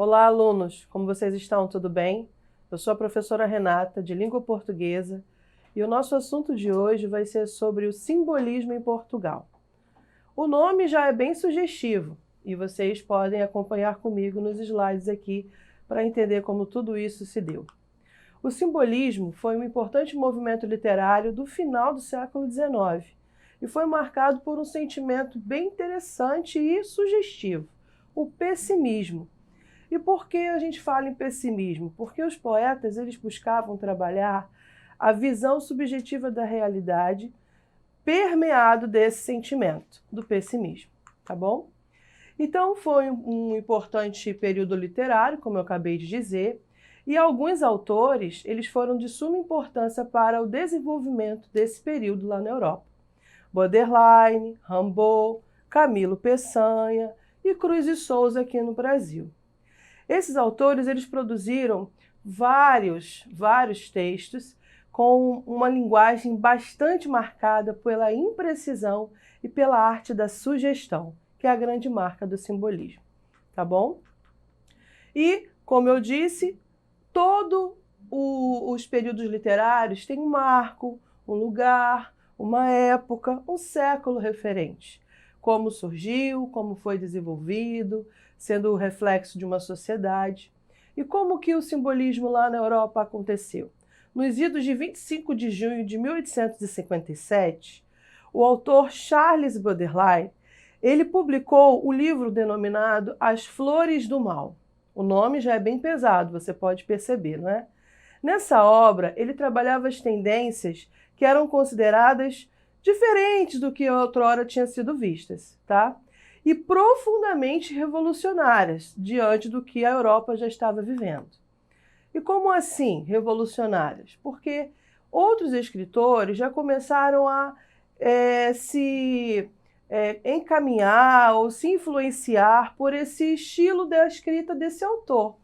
Olá, alunos! Como vocês estão? Tudo bem? Eu sou a professora Renata, de Língua Portuguesa, e o nosso assunto de hoje vai ser sobre o simbolismo em Portugal. O nome já é bem sugestivo, e vocês podem acompanhar comigo nos slides aqui para entender como tudo isso se deu. O simbolismo foi um importante movimento literário do final do século XIX e foi marcado por um sentimento bem interessante e sugestivo, o pessimismo. E por que a gente fala em pessimismo? Porque os poetas eles buscavam trabalhar a visão subjetiva da realidade permeado desse sentimento, do pessimismo, tá bom? Então foi um importante período literário, como eu acabei de dizer, e alguns autores eles foram de suma importância para o desenvolvimento desse período lá na Europa. Baudelaire, Rimbaud, Camilo Peçanha e Cruz de Souza aqui no Brasil. Esses autores eles produziram vários textos com uma linguagem bastante marcada pela imprecisão e pela arte da sugestão, que é a grande marca do simbolismo, tá bom? E, como eu disse, todos os períodos literários têm um marco, um lugar, uma época, um século referente. Como surgiu, como foi desenvolvido, sendo o reflexo de uma sociedade. E como que o simbolismo lá na Europa aconteceu? Nos idos de 25 de junho de 1857, o autor Charles Baudelaire, ele publicou o livro denominado As Flores do Mal. O nome já é bem pesado, você pode perceber, não é? Nessa obra, ele trabalhava as tendências que eram consideradas diferentes do que outrora tinham sido vistas, tá? E profundamente revolucionárias diante do que a Europa já estava vivendo. E como assim revolucionárias? Porque outros escritores já começaram a se encaminhar ou se influenciar por esse estilo da escrita desse autor,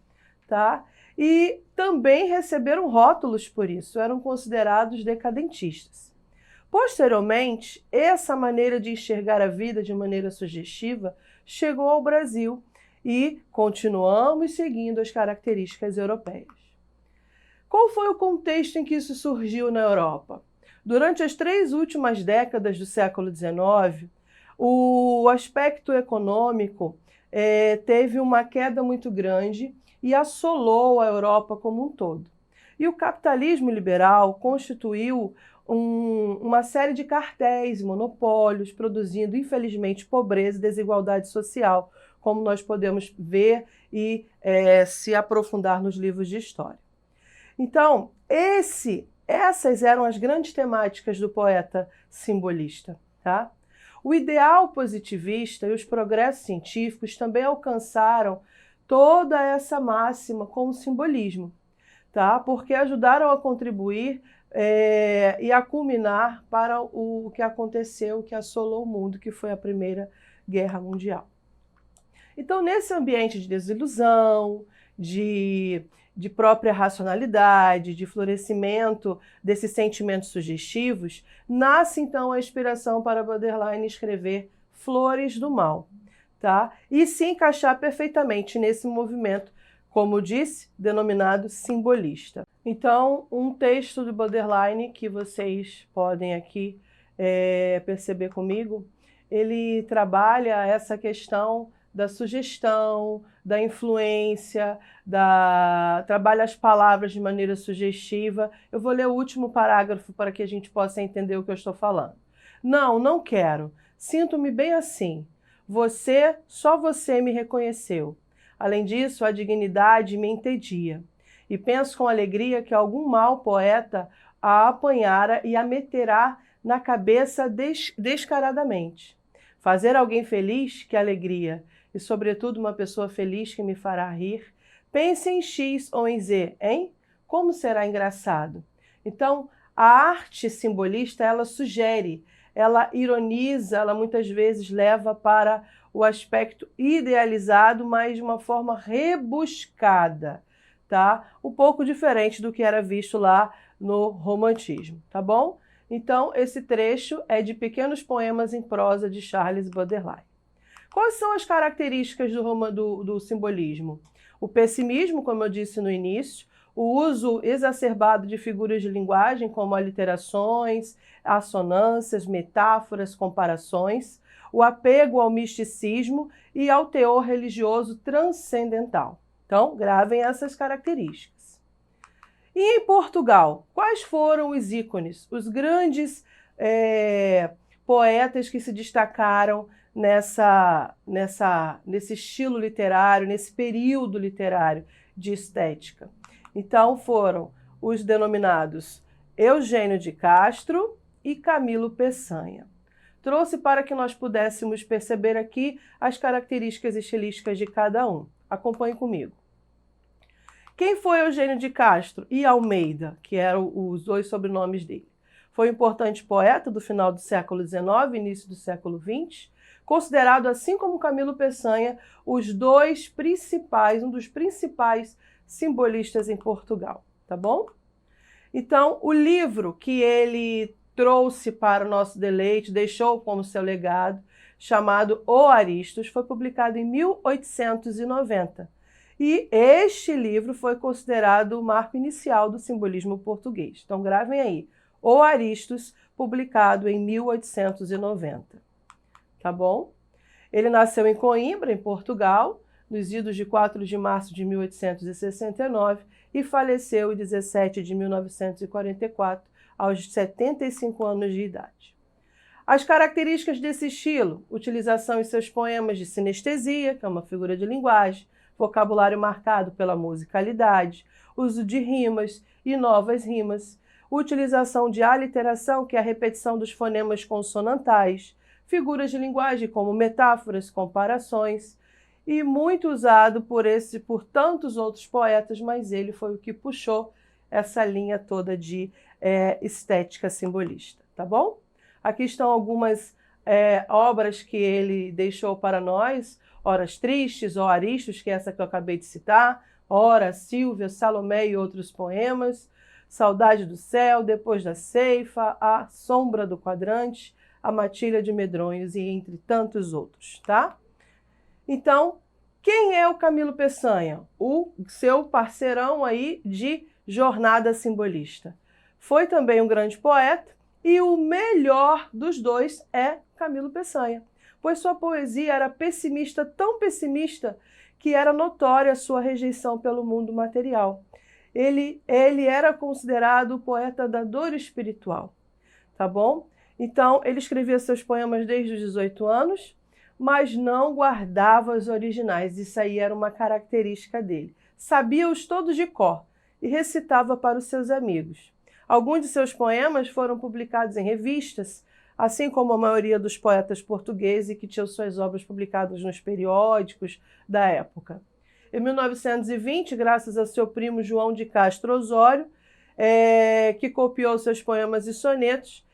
tá? E também receberam rótulos por isso, eram considerados decadentistas. Posteriormente, essa maneira de enxergar a vida de maneira sugestiva chegou ao Brasil e continuamos seguindo as características europeias. Qual foi o contexto em que isso surgiu na Europa? Durante as 3 últimas décadas do século XIX, o aspecto econômico teve uma queda muito grande e assolou a Europa como um todo. E o capitalismo liberal constituiu uma série de cartéis, monopólios, produzindo, infelizmente, pobreza e desigualdade social, como nós podemos ver e se aprofundar nos livros de história. Então, essas eram as grandes temáticas do poeta simbolista, tá? O ideal positivista e os progressos científicos também alcançaram toda essa máxima com o simbolismo, tá? Porque ajudaram a contribuir e a culminar para o que aconteceu, que assolou o mundo, que foi a Primeira Guerra Mundial. Então, nesse ambiente de desilusão, de própria racionalidade, de florescimento desses sentimentos sugestivos, nasce então a inspiração para Baudelaire escrever Flores do Mal, tá? E se encaixar perfeitamente nesse movimento, como disse, denominado simbolista. Então, um texto de Baudelaire que vocês podem aqui perceber comigo, ele trabalha essa questão da sugestão, da influência, trabalha as palavras de maneira sugestiva. Eu vou ler o último parágrafo para que a gente possa entender o que eu estou falando. Não quero. Sinto-me bem assim. Só você me reconheceu. Além disso, a dignidade me entedia. E penso com alegria que algum mau poeta a apanhara e a meterá na cabeça descaradamente. Fazer alguém feliz, que alegria, e sobretudo uma pessoa feliz que me fará rir. Pense em X ou em Z, hein? Como será engraçado. Então, a arte simbolista, ela sugere, ela ironiza, ela muitas vezes leva para o aspecto idealizado, mas de uma forma rebuscada, tá? Um pouco diferente do que era visto lá no romantismo, tá bom? Então, esse trecho é de Pequenos Poemas em Prosa de Charles Baudelaire. Quais são as características do simbolismo? O pessimismo, como eu disse no início, o uso exacerbado de figuras de linguagem como aliterações, assonâncias, metáforas, comparações, o apego ao misticismo e ao teor religioso transcendental. Então, gravem essas características. E em Portugal, quais foram os ícones, os grandes poetas que se destacaram nesse estilo literário, nesse período literário de estética? Então, foram os denominados Eugênio de Castro e Camilo Peçanha. Trouxe para que nós pudéssemos perceber aqui as características estilísticas de cada um. Acompanhe comigo. Quem foi Eugênio de Castro e Almeida, que eram os dois sobrenomes dele? Foi um importante poeta do final do século XIX, início do século XX, considerado, assim como Camilo Peçanha, um dos principais simbolistas em Portugal, tá bom? Então, o livro que ele trouxe para o nosso deleite, deixou como seu legado, chamado O Aristos, foi publicado em 1890. E este livro foi considerado o marco inicial do simbolismo português. Então, gravem aí, O Aristos, publicado em 1890. Tá bom? Ele nasceu em Coimbra, em Portugal, nos idos de 4 de março de 1869 e faleceu em 17 de 1944, aos 75 anos de idade. As características desse estilo: utilização em seus poemas de sinestesia, que é uma figura de linguagem, vocabulário marcado pela musicalidade, uso de rimas e novas rimas, utilização de aliteração, que é a repetição dos fonemas consonantais, figuras de linguagem como metáforas, comparações, e muito usado por tantos outros poetas, mas ele foi o que puxou essa linha toda de estética simbolista, tá bom? Aqui estão algumas obras que ele deixou para nós: Horas Tristes, O Aristos, que é essa que eu acabei de citar, Hora, Sílvia, Salomé e outros poemas, Saudade do Céu, Depois da Ceifa, A Sombra do Quadrante, A Matilha de Medronhos e entre tantos outros, tá? Então, quem é o Camilo Peçanha? O seu parceirão aí de jornada simbolista. Foi também um grande poeta e o melhor dos dois é Camilo Peçanha, pois sua poesia era pessimista, tão pessimista que era notória a sua rejeição pelo mundo material. Ele era considerado o poeta da dor espiritual, tá bom? Então, ele escrevia seus poemas desde os 18 anos, mas não guardava os originais. Isso aí era uma característica dele. Sabia-os todos de cor e recitava para os seus amigos. Alguns de seus poemas foram publicados em revistas, assim como a maioria dos poetas portugueses que tinham suas obras publicadas nos periódicos da época. Em 1920, graças a seu primo João de Castro Osório, que copiou seus poemas e sonetos,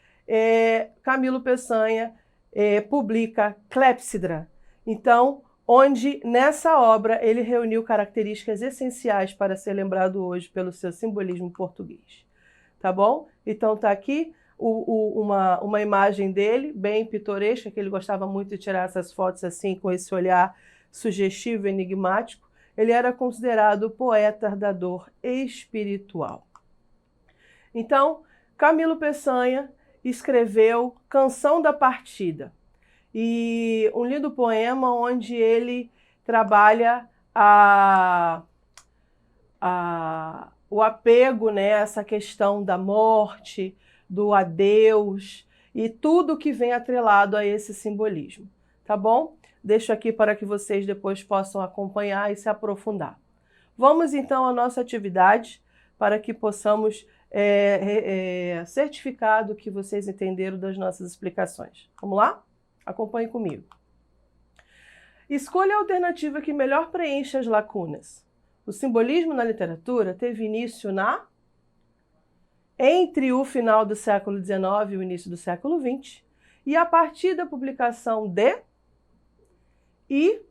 Camilo Peçanha publica Clepsidra. Então, onde nessa obra ele reuniu características essenciais para ser lembrado hoje pelo seu simbolismo português. Tá bom? Então tá aqui uma imagem dele, bem pitoresca, que ele gostava muito de tirar essas fotos assim, com esse olhar sugestivo e enigmático. Ele era considerado o poeta da dor espiritual. Então, Camilo Peçanha escreveu Canção da Partida, e um lindo poema onde ele trabalha o apego, né, essa questão da morte, do adeus e tudo que vem atrelado a esse simbolismo, tá bom? Deixo aqui para que vocês depois possam acompanhar e se aprofundar. Vamos então à nossa atividade para que possamos certificar do que vocês entenderam das nossas explicações. Vamos lá? Acompanhe comigo. Escolha a alternativa que melhor preenche as lacunas. O simbolismo na literatura teve início entre o final do século XIX e o início do século XX, e a partir da publicação e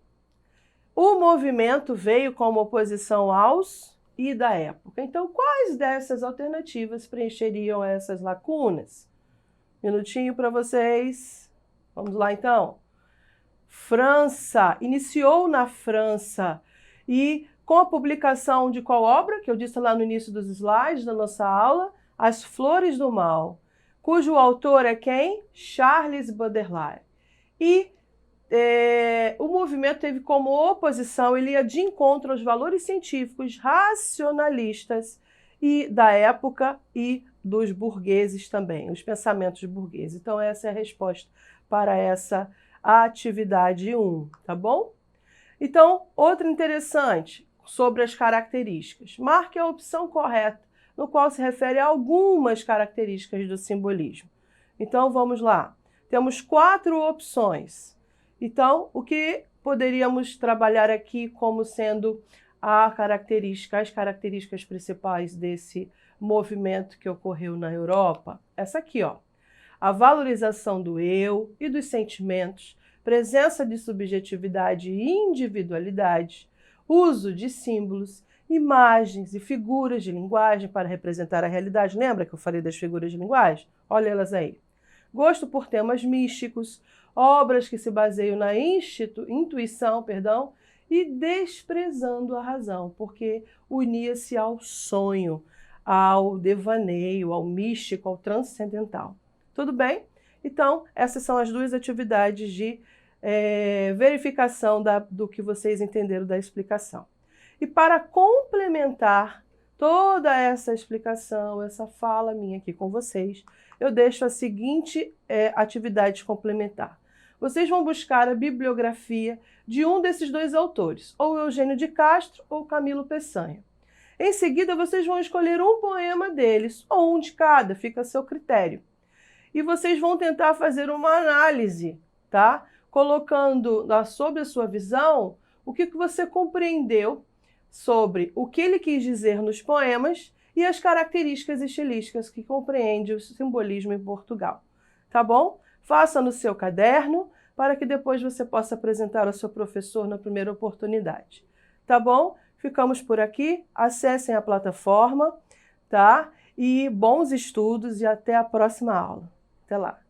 o movimento veio como oposição aos e da época. Então, quais dessas alternativas preencheriam essas lacunas? Minutinho para vocês. Vamos lá, então. França, iniciou na França e com a publicação de qual obra, que eu disse lá no início dos slides da nossa aula, As Flores do Mal, cujo autor é quem? Charles Baudelaire. E o movimento teve como oposição, ele ia de encontro aos valores científicos racionalistas e da época e dos burgueses também, os pensamentos burgueses. Então essa é a resposta para essa atividade 1, tá bom? Então, outra interessante sobre as características. Marque a opção correta, no qual se refere a algumas características do simbolismo. Então, vamos lá. Temos 4 opções. Então, o que poderíamos trabalhar aqui como sendo as características principais desse movimento que ocorreu na Europa? Essa aqui, ó. A valorização do eu e dos sentimentos, presença de subjetividade e individualidade, uso de símbolos, imagens e figuras de linguagem para representar a realidade. Lembra que eu falei das figuras de linguagem? Olha elas aí. Gosto por temas místicos, obras que se baseiam na intuição, e desprezando a razão, porque unia-se ao sonho, ao devaneio, ao místico, ao transcendental. Tudo bem? Então, essas são as 2 atividades de verificação do que vocês entenderam da explicação. E para complementar toda essa explicação, essa fala minha aqui com vocês, eu deixo a seguinte atividade complementar. Vocês vão buscar a bibliografia de um desses 2 autores, ou Eugênio de Castro ou Camilo Peçanha. Em seguida, vocês vão escolher um poema deles, ou um de cada, fica a seu critério. E vocês vão tentar fazer uma análise, tá? Colocando sob a sua visão o que você compreendeu sobre o que ele quis dizer nos poemas e as características estilísticas que compreende o simbolismo em Portugal. Tá bom? Faça no seu caderno para que depois você possa apresentar ao seu professor na primeira oportunidade. Tá bom? Ficamos por aqui. Acessem a plataforma, tá? E bons estudos e até a próxima aula. Até lá!